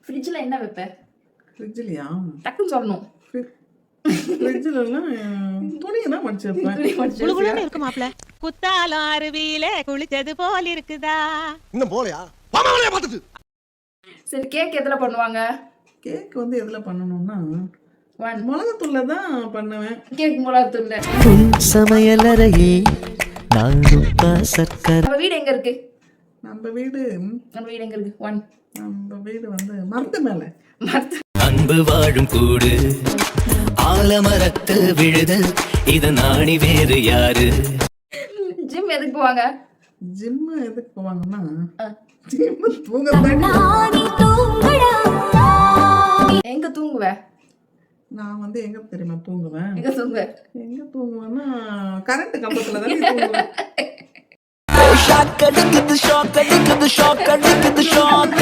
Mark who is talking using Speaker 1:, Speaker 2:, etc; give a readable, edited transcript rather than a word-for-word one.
Speaker 1: ஃப்ரிட்ஜ்ல என்ன வைப்ப?
Speaker 2: ஃப்ரிட்ஜ்லையா?
Speaker 1: டக்குன்னு சொல்லணும்.
Speaker 2: ஃப்ரிட்ஜ்லலாம் துணியெல்லாம் மடிச்சு வைப்பேன்.
Speaker 1: துணி மடிச்சு
Speaker 3: குளுகுளுன்னு இருக்கு மாப்ள. குத்தாலம் அருவியில குளிச்சது போல் இருக்குதா.
Speaker 4: இன்னும் போலையா? பாமாவளையா பார்த்துட்டு.
Speaker 1: சரி, கேக் எதுல பண்ணுவாங்க?
Speaker 2: கேக் வந்து எதுல பண்ணணும்னா
Speaker 1: 1
Speaker 2: மிளகாத்தூள்ல தான் பண்ணுவேன்.
Speaker 1: கேக் மிளகாத்தூள்ல.
Speaker 5: சமையலறையில் நானுப்பா சர்க்கரை.
Speaker 1: நம்ம வீடு எங்க இருக்கு?
Speaker 2: நம்ம வீடு
Speaker 1: எங்க இருக்கு? 1
Speaker 2: நம்ம வீடு வந்து மரத்து மேல.
Speaker 5: அன்பு வாழும் கூடு ஆலமரத்து விழுது இத நாணி வேறு யாரு?
Speaker 1: ஜிம் எதுக்கு போவாங்க?
Speaker 2: ஜிம் எதுக்கு போவாங்கன்னா
Speaker 1: ஆ.
Speaker 2: ஜிம் தூங்கத்தாண்டி.
Speaker 1: எங்க தூங்குவ?
Speaker 2: நான் வந்து எங்க தெரியுமா தூங்குவேன்?
Speaker 1: எங்க தூங்குவ?
Speaker 2: எங்க தூங்குவேன்னா கரண்ட் கம்பத்துல தான் தூங்குவேன்.
Speaker 5: ஷாக் அடிக்குது ஷாக் அடிக்குது ஷாக் அடிக்குது ஷாக்